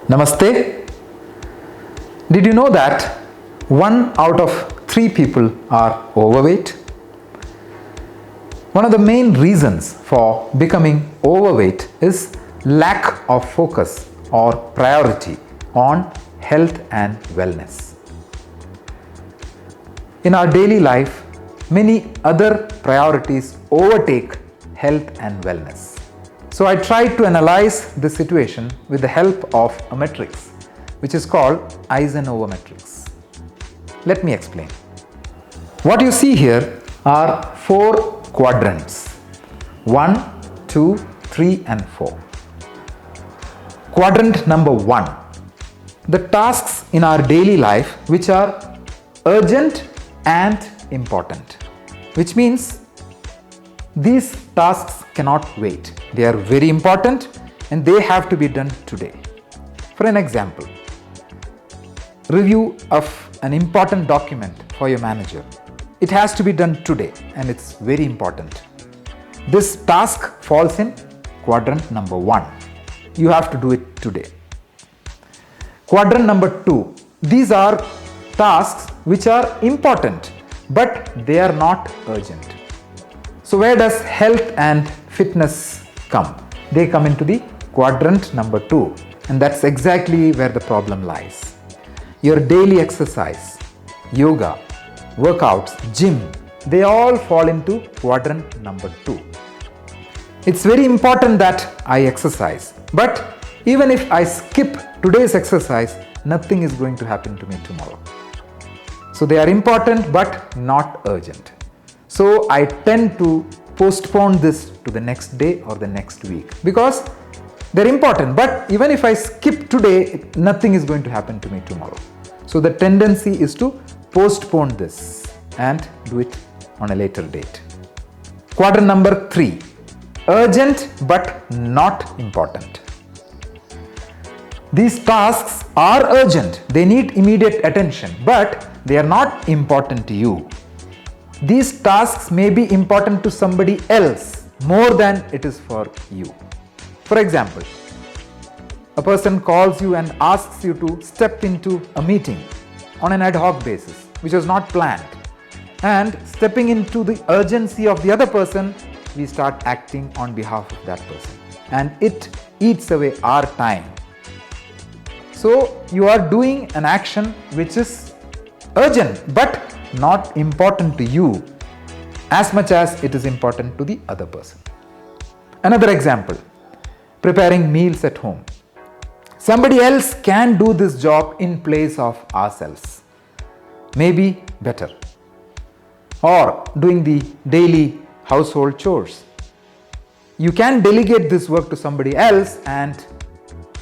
Namaste. Did you know that 1 out of 3 people are overweight? One of the main reasons for becoming overweight is lack of focus or priority on health and wellness. In our daily life, many other priorities overtake health and wellness. So I tried to analyze the situation with the help of a matrix which is called Eisenhower matrix. Let me explain. What you see here are 4 quadrants: 1, 2, 3 and 4. Quadrant number 1, the tasks in our daily life which are urgent and important, which means these tasks cannot wait. They are very important and they have to be done today. For an example, review of an important document for your manager. It has to be done today and it's very important. This task falls in quadrant number 1. You have to do it today. Quadrant number 2, these are tasks which are important but they are not urgent. So where does health and fitness come? They come into the quadrant number 2, and that's exactly where the problem lies. Your daily exercise, yoga, workouts, gym, they all fall into quadrant number 2. It's very important that I exercise, but even if I skip today's exercise, nothing is going to happen to me tomorrow. So they are important but not urgent. So I tend to postpone this to the next day or the next week because they're important, but even if I skip today, nothing is going to happen to me tomorrow. So the tendency is to postpone this and do it on a later date. Quadrant number 3, urgent but not important. These tasks are urgent, they need immediate attention, but they are not important to you. These tasks may be important to somebody else more than it is for you. For example, a person calls you and asks you to step into a meeting on an ad hoc basis, which was not planned. And stepping into the urgency of the other person, we start acting on behalf of that person. And it eats away our time. So you are doing an action which is urgent but not important to you as much as it is important to the other person. Another example, preparing meals at home. Somebody else can do this job in place of ourselves, maybe better. Or doing the daily household chores. You can delegate this work to somebody else and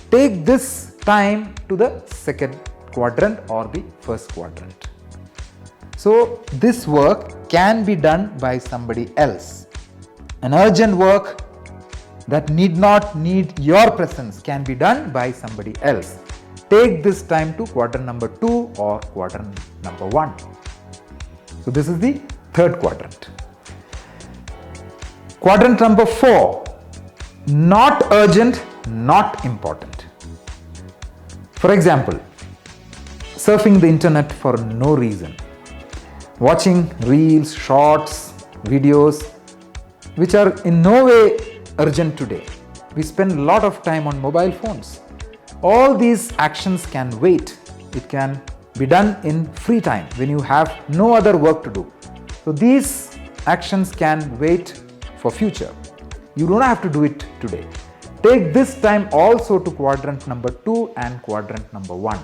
take this time to the second quadrant or the first quadrant. So this work can be done by somebody else. An urgent work that need not need your presence can be done by somebody else. Take this time to quadrant number 2 or quadrant number 1. So this is the third quadrant. Quadrant number 4, not urgent, not important. For example, surfing the internet for no reason. Watching reels, shorts, videos which are in no way urgent today. We spend a lot of time on mobile phones. All these actions can wait. It can be done in free time when you have no other work to do. So these actions can wait for future. You don't have to do it today. Take this time also to quadrant number 2 and quadrant number 1.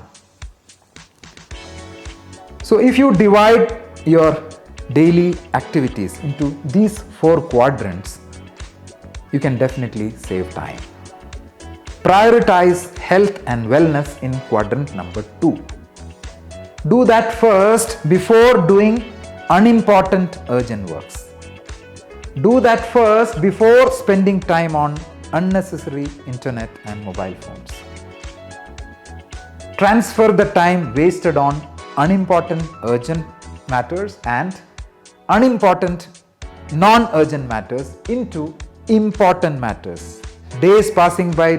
So if you divide your daily activities into these 4 quadrants, you can definitely save time. Prioritize health and wellness in quadrant number 2. Do that first before doing unimportant urgent works. Do that first before spending time on unnecessary internet and mobile phones. Transfer the time wasted on unimportant urgent matters and unimportant non-urgent matters into important matters. Days passing by,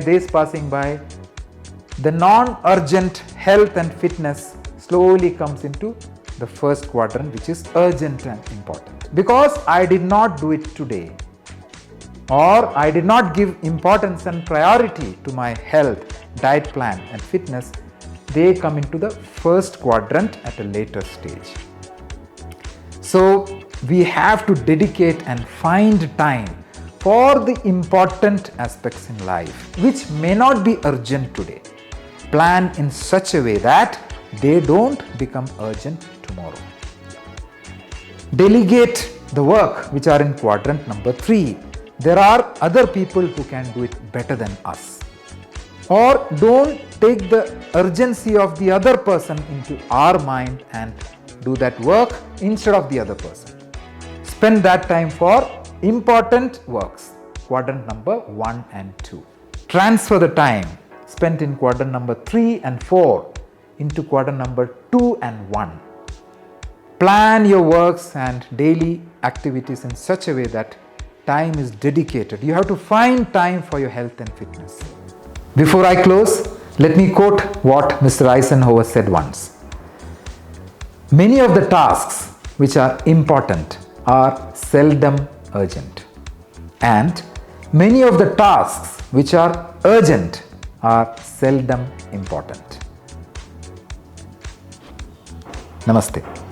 the non-urgent health and fitness slowly comes into the first quadrant, which is urgent and important. Because I did not do it today, or I did not give importance and priority to my health, diet plan and fitness, they come into the first quadrant at a later stage. So we have to dedicate and find time for the important aspects in life, which may not be urgent today. Plan in such a way that they don't become urgent tomorrow. Delegate the work which are in quadrant number 3. There are other people who can do it better than us. Or don't take the urgency of the other person into our mind and do that work instead of the other person. Spend that time for important works, quadrant number 1 and 2. Transfer the time spent in quadrant number 3 and 4 into quadrant number 2 and 1. Plan your works and daily activities in such a way that time is dedicated. You have to find time for your health and fitness. Before I close, let me quote what Mr. Eisenhower said once. Many of the tasks which are important are seldom urgent, and many of the tasks which are urgent are seldom important. Namaste.